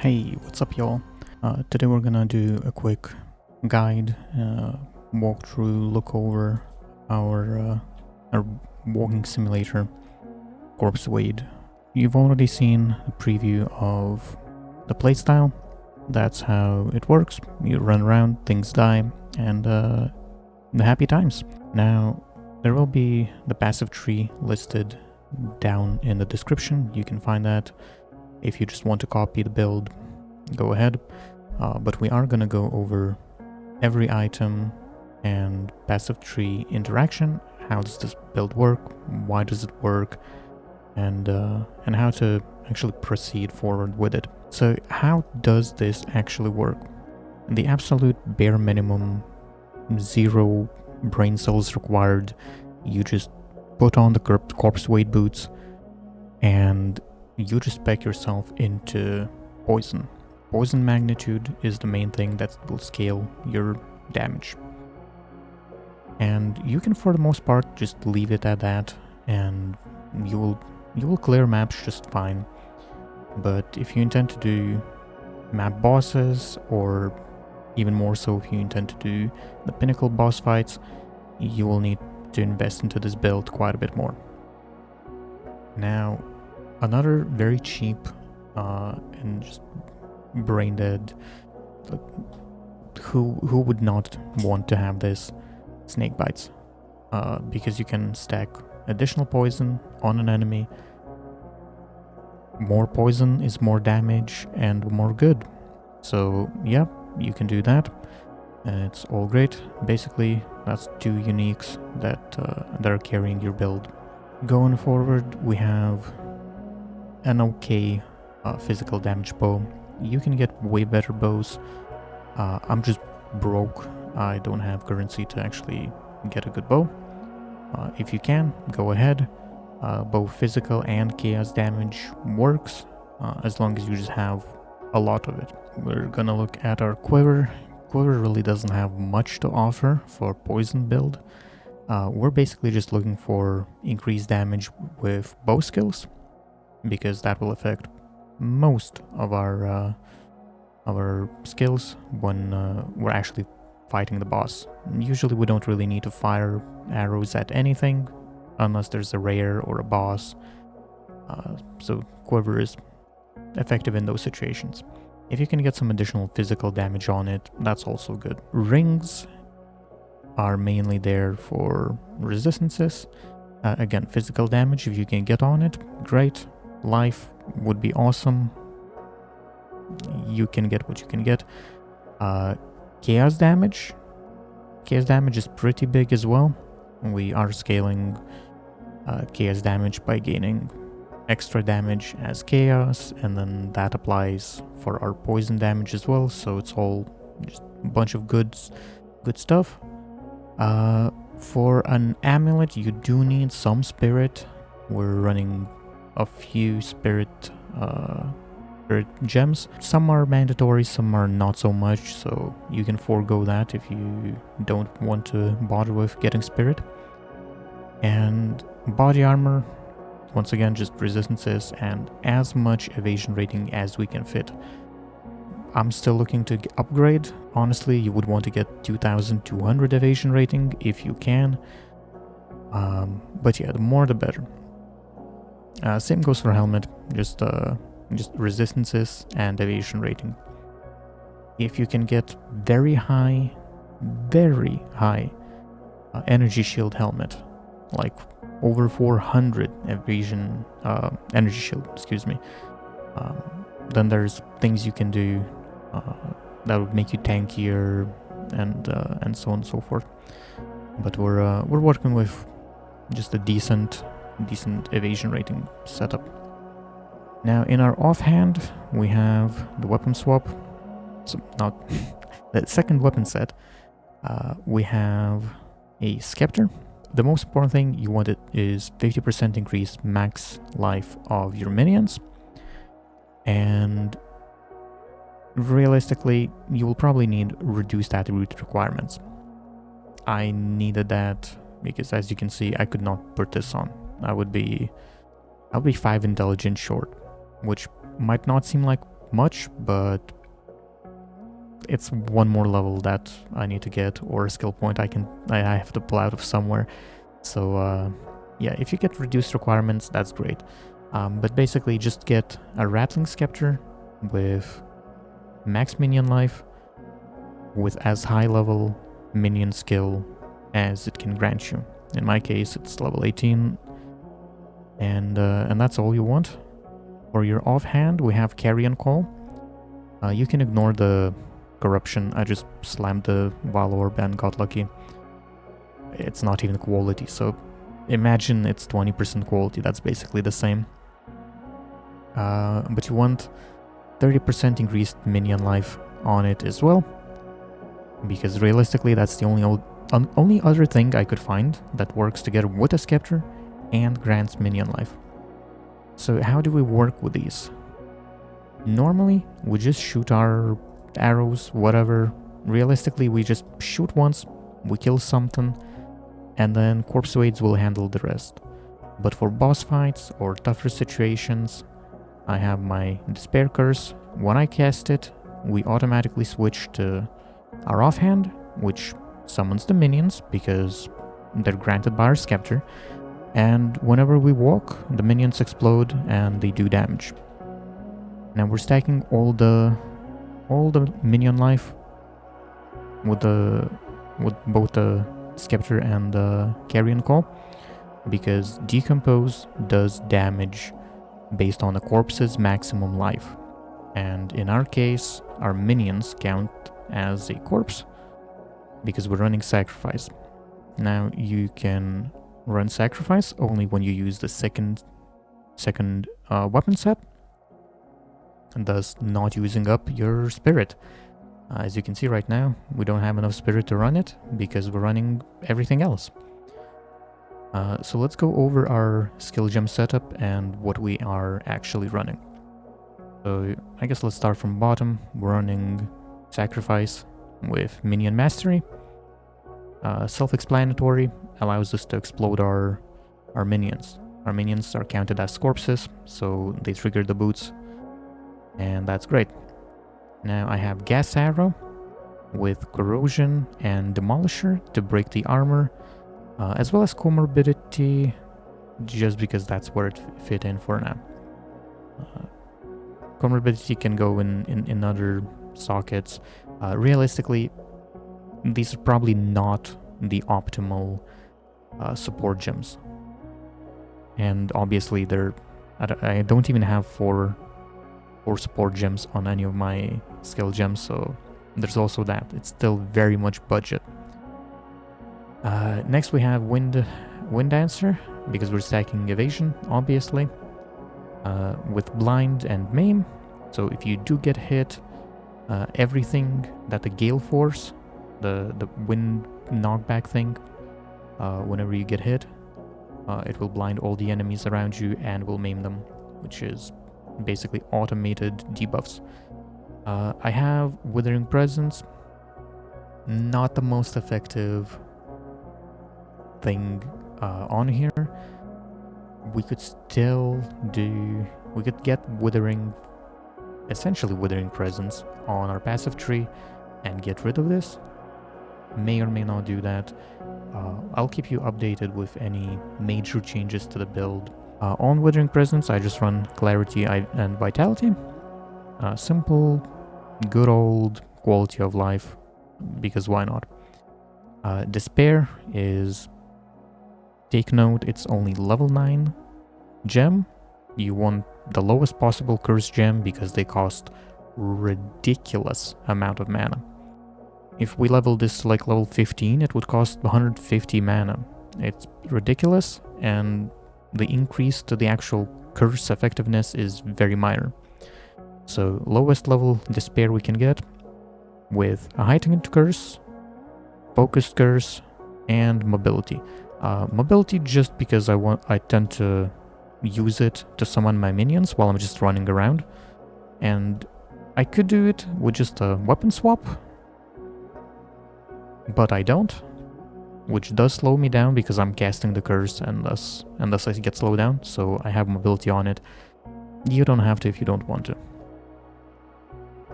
Hey, what's up y'all? Today we're gonna do a quick guide, walkthrough, look over our walking simulator, corpsewade. You've already seen a preview of the playstyle. That's how it works. You run around, things die, and the happy times. Now, there will be the passive tree listed down in the description. You can find that if you just want to copy the build, go ahead. But we are going to go over every item and passive tree interaction. How does this build work? Why does it work? And how to actually proceed forward with it. So how does this actually work? The absolute bare minimum, 0 brain cells required. You just put on the corpsewade boots and you just spec yourself into poison. Poison magnitude is the main thing that will scale your damage. And you can, for the most part, just leave it at that, and you will clear maps just fine. But if you intend to do map bosses, or even more so if you intend to do the pinnacle boss fights, you will need to invest into this build quite a bit more. Now, another very cheap and just brain dead, like, who would not want to have this? Snake bites, because you can stack additional poison on an enemy. More poison is more damage and more good, so yeah, you can do that. It's all great. Basically, that's 2 uniques that are carrying your build. Going forward, we have an okay physical damage bow. You can get way better bows. I'm just broke. I don't have currency to actually get a good bow. If you can, go ahead. Both physical and chaos damage works, as long as you just have a lot of it. We're gonna look at our quiver. Quiver really doesn't have much to offer for poison build. We're basically just looking for increased damage with bow skills, because that will affect most of our skills when we're actually fighting the boss. Usually we don't really need to fire arrows at anything unless there's a rare or a boss, so quiver is effective in those situations. If you can get some additional physical damage on it, that's also good. Rings are mainly there for resistances. Again, physical damage, if you can get on it, great. Life would be awesome. You can get what you can get. Chaos damage. Chaos damage is pretty big as well. We are scaling chaos damage by gaining extra damage as chaos, and then that applies for our poison damage as well, so it's all just a bunch of good stuff. For an amulet, you do need some spirit. We're running a few spirit gems. Some are mandatory, some are not so much, so you can forego that if you don't want to bother with getting spirit. And body armor, once again, just resistances and as much evasion rating as we can fit. I'm still looking to upgrade. Honestly, you would want to get 2200 evasion rating if you can. But yeah, the more the better. Same goes for helmet, just resistances and evasion rating. If you can get very high energy shield helmet, like over 400 evasion energy shield, excuse me, then there's things you can do that would make you tankier and so on and so forth. But we're working with just a decent evasion rating setup. Now, in our offhand, we have the weapon swap. So not the second weapon set. We have a scepter. The most important thing you want it is 50% increased max life of your minions. And realistically, you will probably need reduced attribute requirements. I needed that because, as you can see, I could not put this on. I would be 5 intelligence short, which might not seem like not much, but it's one more level that I need to get, or a skill point I have to pull out of somewhere. So yeah, if you get reduced requirements, that's great. But basically just get a Rattling Scepter with max minion life, with as high level minion skill as it can grant you. In my case, it's level 18, and that's all you want. For your offhand, we have Carrion Call. You can ignore the corruption. I just slammed the Vile Orb and got lucky. It's not even quality, so imagine it's 20% quality. That's basically the same. But you want 30% increased minion life on it as well, because realistically that's the only other thing I could find that works together with a Scepter and grants minion life. So how do we work with these? Normally, we just shoot our arrows, whatever. Realistically, we just shoot once, we kill something, and then corpsewades will handle the rest. But for boss fights or tougher situations, I have my Despair Curse. When I cast it, we automatically switch to our offhand, which summons the minions because they're granted by our Scepter. And whenever we walk, the minions explode and they do damage. Now we're stacking all the minion life with both the Scepter and the Carrion Call, because Decompose does damage based on the corpse's maximum life. And in our case, our minions count as a corpse because we're running Sacrifice. Now you can run Sacrifice only when you use the second weapon set, and thus not using up your spirit. As you can see right now, we don't have enough spirit to run it because we're running everything else. So let's go over our skill gem setup and what we are actually running. So I guess let's start from bottom. We're running Sacrifice with Minion Mastery. Self-explanatory, allows us to explode our minions. Our minions are counted as corpses, so they trigger the boots, and that's great. Now I have Gas Arrow with Corrosion and Demolisher to break the armor, as well as Comorbidity, just because that's where it fit in for now. Comorbidity can go in other sockets. Realistically, these are probably not the optimal support gems. And obviously I don't even have four support gems on any of my skill gems, so there's also that. It's still very much budget. Next we have Wind Dancer, because we're stacking Evasion, obviously, with Blind and Maim. So if you do get hit, everything that the Gale Force, the wind knockback thing, whenever you get hit, it will blind all the enemies around you and will maim them, which is basically automated debuffs. I have Withering Presence, not the most effective thing on here. We could get essentially Withering Presence on our passive tree and get rid of this. May or may not do that. I'll keep you updated with any major changes to the build. On Withering Presence, I just run Clarity and Vitality. Simple, good old quality of life, because why not? Despair is, take note, it's only level 9 gem. You want the lowest possible curse gem because they cost ridiculous amount of mana. If we level this to like level 15, it would cost 150 mana. It's ridiculous, and the increase to the actual curse effectiveness is very minor. So lowest level Despair we can get with a heightened curse, focused curse, and mobility. Mobility just because I tend to use it to summon my minions while I'm just running around, and I could do it with just a weapon swap, but I don't, which does slow me down because I'm casting the curse, and thus I get slowed down, so I have mobility on it. You don't have to if you don't want to.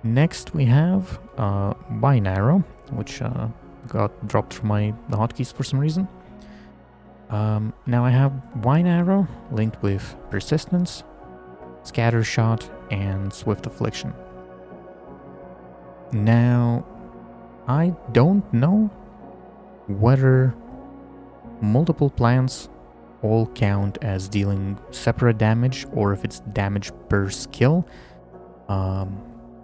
Next we have Wine Arrow, which got dropped from the hotkeys for some reason. Now I have Wine Arrow linked with Persistence, Scatter Shot, and Swift Affliction. Now, I don't know whether multiple plants all count as dealing separate damage or if it's damage per skill.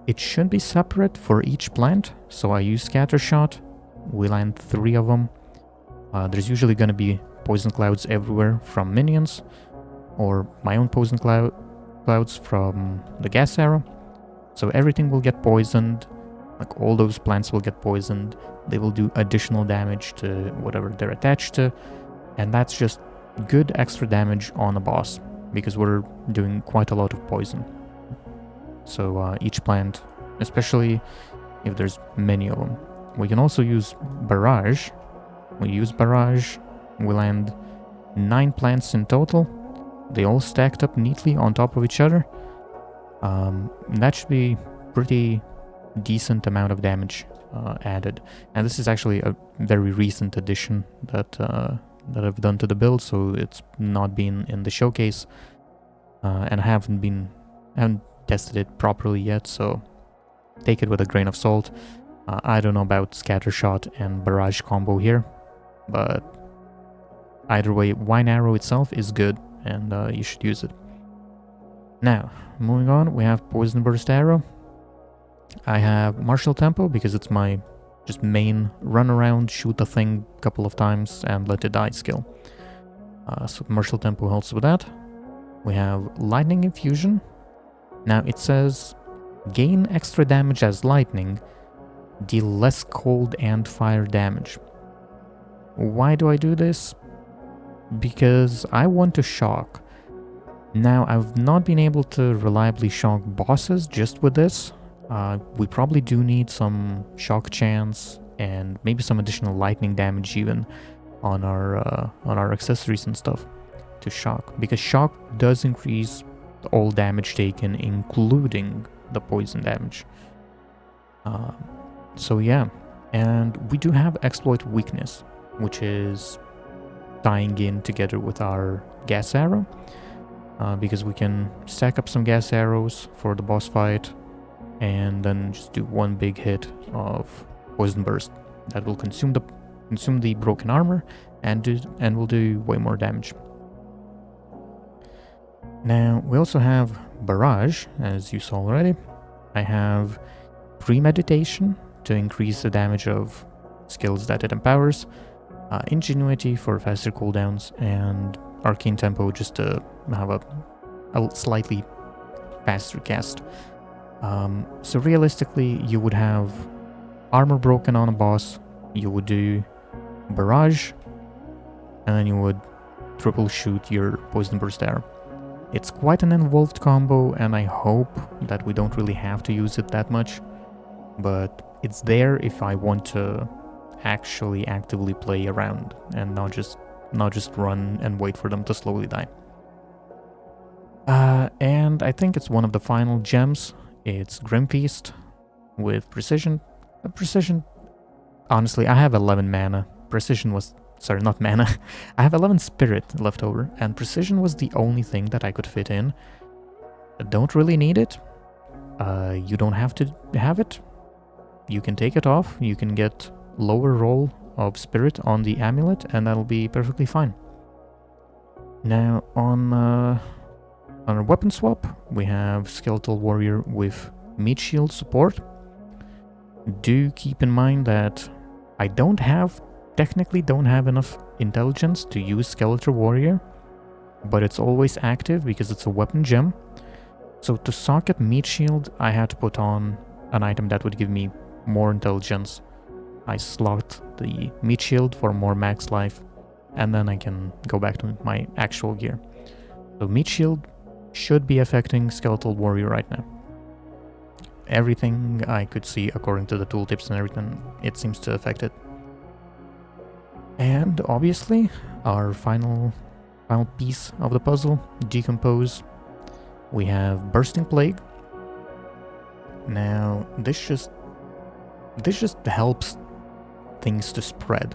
It should be separate for each plant, so I use Scatter Shot. We land 3 of them. There's usually going to be poison clouds everywhere from minions, or my own poison clouds from the gas arrow. So everything will get poisoned, like all those plants will get poisoned. They will do additional damage to whatever they're attached to, and that's just good extra damage on a boss, because we're doing quite a lot of poison. So each plant, especially if there's many of them. We can also use Barrage. We use Barrage, we land 9 plants in total. They all stacked up neatly on top of each other. That should be pretty decent amount of damage added. And this is actually a very recent addition that I've done to the build, so it's not been in the showcase, and I haven't tested it properly yet, so take it with a grain of salt. I don't know about Scatter Shot and Barrage combo here, but either way, Wine Arrow itself is good, and you should use it. Now, moving on, we have Poison Burst Arrow. I have Martial Tempo because it's my just main run around, shoot the thing a couple of times, and let it die skill. So Martial Tempo helps with that. We have Lightning Infusion. Now it says, gain extra damage as lightning, deal less cold and fire damage. Why do I do this? Because I want to shock. Now, I've not been able to reliably shock bosses just with this. We probably do need some shock chance and maybe some additional lightning damage even on our accessories and stuff to shock, because shock does increase all damage taken, including the poison damage. So yeah, and we do have Exploit Weakness, which is tying in together with our gas arrow, because we can stack up some gas arrows for the boss fight and then just do one big hit of Poison Burst that will consume the broken armor and will do way more damage. Now we also have Barrage, as you saw already. I have Premeditation to increase the damage of skills that it empowers, Ingenuity for faster cooldowns, and Arcane Tempo just to have a slightly faster cast. So realistically, you would have armor broken on a boss, you would do Barrage, and then you would triple shoot your Poison Burst Arrow. It's quite an involved combo, and I hope that we don't really have to use it that much, but it's there if I want to actually actively play around and not just run and wait for them to slowly die. And I think it's one of the final gems. It's Grim Feast with Precision. Precision, honestly, I have 11 mana. Precision was, sorry, not mana. I have 11 spirit left over, and Precision was the only thing that I could fit in. I don't really need it. You don't have to have it. You can take it off. You can get lower roll of spirit on the amulet, and that'll be perfectly fine. Now, on our weapon swap, we have Skeletal Warrior with Meat Shield support. Do keep in mind that I technically don't have enough intelligence to use Skeletal Warrior, but it's always active because it's a weapon gem. So to socket Meat Shield, I had to put on an item that would give me more intelligence. I slot the Meat Shield for more max life, and then I can go back to my actual gear. So Meat Shield should be affecting Skeletal Warrior right now. Everything I could see according to the tooltips and everything, it seems to affect it. And obviously, our final piece of the puzzle, Decompose. We have Bursting Plague. Now, this just helps things to spread.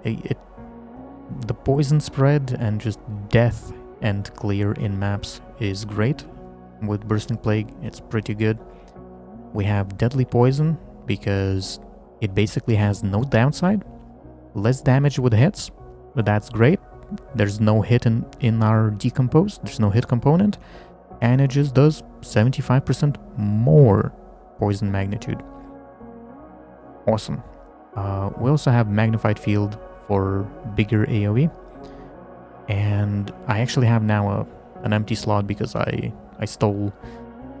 The poison spread and just death and clear in maps is great. With Bursting Plague, it's pretty good. We have Deadly Poison because it basically has no downside. Less damage with hits, but that's great. There's no hit in our Decompose, there's no hit component, and it just does 75% more poison magnitude. Awesome. We also have Magnified Field for bigger AoE, and I actually have now an empty slot because I stole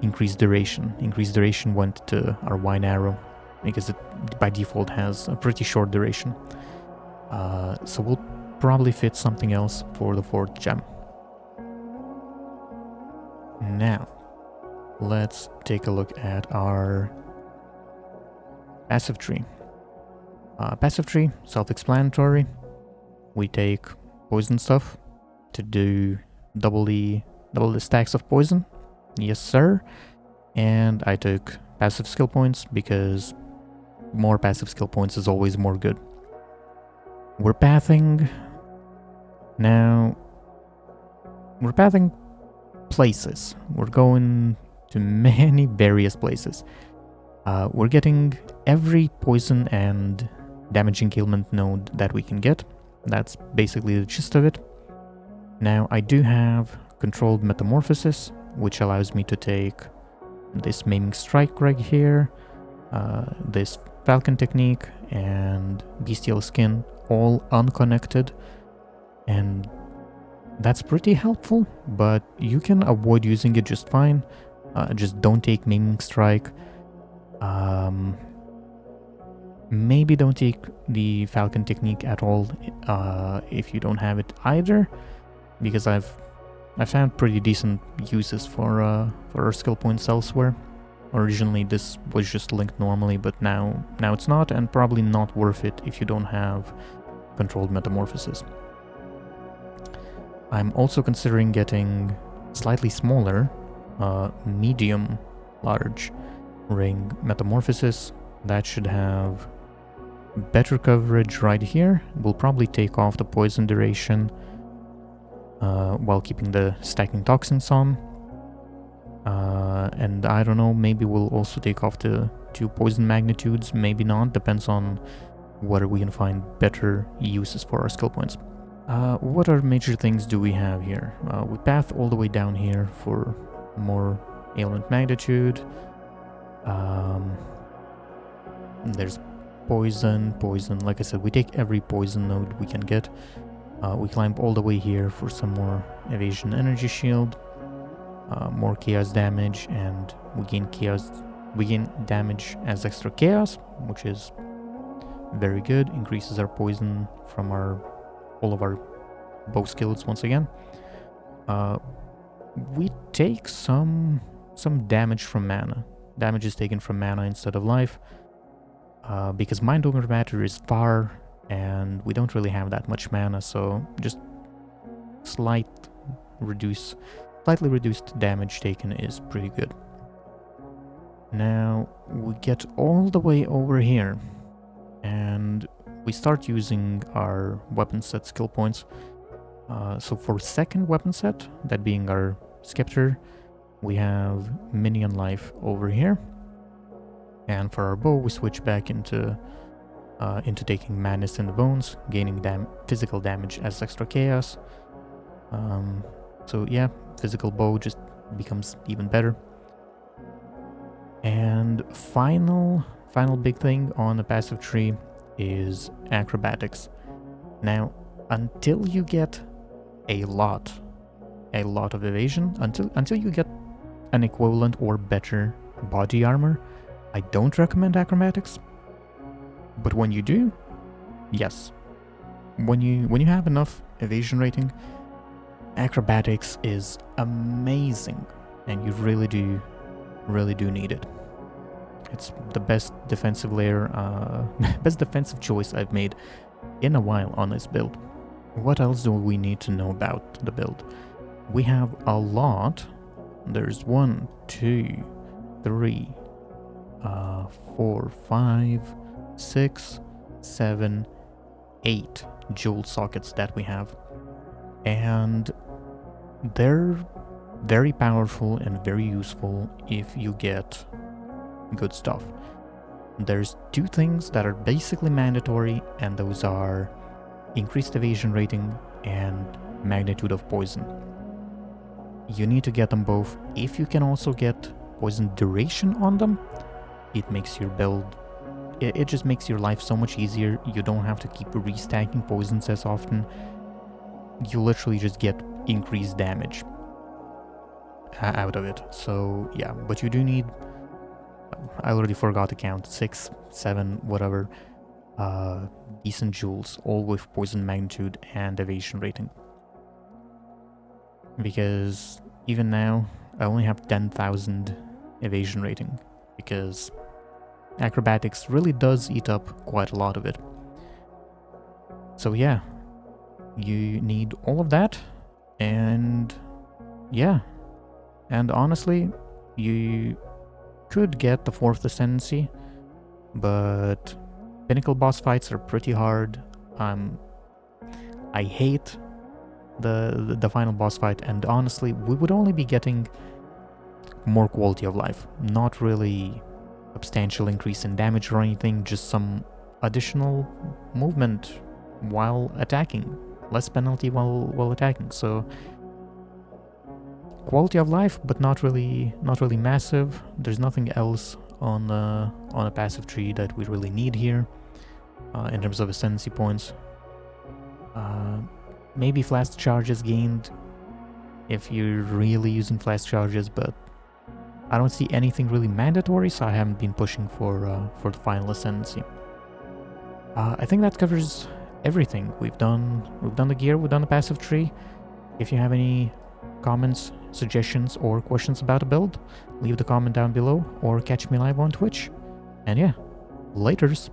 Increased Duration. Increased Duration went to our Wine Arrow because it by default has a pretty short duration. So we'll probably fit something else for the 4th gem. Now, let's take a look at our passive tree. Passive tree, self-explanatory. We take poison stuff to do double the stacks of poison. Yes, sir. And I took passive skill points because more passive skill points is always more good. We're pathing. Now, we're pathing places. We're going to many various places. We're getting every poison and damage equipment node that we can get. That's basically the gist of it. Now, I do have Controlled Metamorphosis, which allows me to take this Maiming Strike right here, this Falcon Technique, and Bestial Skin, all unconnected, and that's pretty helpful, but you can avoid using it just fine. Just don't take Maiming Strike. Maybe don't take the Falcon Technique at all if you don't have it either, because I found pretty decent uses for our skill points elsewhere. Originally this was just linked normally, but now it's not, and probably not worth it if you don't have Controlled Metamorphosis. I'm also considering getting slightly smaller, medium large ring Metamorphosis. That should have better coverage right here. We'll probably take off the poison duration while keeping the stacking toxins on. And I don't know, maybe we'll also take off the 2 poison magnitudes, maybe not, depends on whether we can find better uses for our skill points. What other major things do we have here? We path all the way down here for more ailment magnitude. There's poison, like I said, we take every poison node we can get. We climb all the way here for some more evasion energy shield, more chaos damage, and we gain damage as extra chaos, which is very good. Increases our poison from all of our bow skills once again. We take some damage from mana. Damage is taken from mana instead of life, because Mind Over Matter is far, and we don't really have that much mana, so just slightly reduced damage taken is pretty good. Now we get all the way over here, and we start using our weapon set skill points. So for second weapon set, that being our Scepter, we have minion life over here, and for our bow we switch back into taking Madness in the Bones, gaining physical damage as extra chaos. So yeah, physical bow just becomes even better. And final big thing on the passive tree is acrobatics. Now, until you get a lot of evasion, until you get an equivalent or better body armor, I don't recommend acrobatics. But when you do, yes. When you have enough evasion rating, acrobatics is amazing, and you really do need it. It's the best defensive layer, best defensive choice I've made in a while on this build. What else do we need to know about the build? We have a lot. There's 1, 2, 3, 4, 5, 6, 7, 8 jewel sockets that we have. And they're very powerful and very useful if you get good stuff. There's two things that are basically mandatory, and those are increased evasion rating and magnitude of poison. You need to get them both. If you can also get poison duration on them, it makes your build, it just makes your life so much easier. You don't have to keep restacking poisons as often. You literally just get increased damage out of it. So yeah, but you do need, I already forgot to count, 6, 7, whatever, decent jewels, all with poison magnitude and evasion rating. Because even now, I only have 10,000 evasion rating, because acrobatics really does eat up quite a lot of it. So yeah, you need all of that, and yeah, and honestly, you could get the 4th Ascendancy, but pinnacle boss fights are pretty hard. I hate the final boss fight, and honestly, we would only be getting more quality of life, not really substantial increase in damage or anything, just some additional movement while attacking, less penalty while attacking. So quality of life, but not really massive. There's nothing else on a passive tree that we really need here in terms of ascendancy points. Maybe flash charges gained if you're really using flash charges, but I don't see anything really mandatory, so I haven't been pushing for the final ascendancy. I think that covers everything. We've done the gear, we've done the passive tree. If you have any comments, suggestions, or questions about a build, leave the comment down below or catch me live on Twitch. And yeah, laters.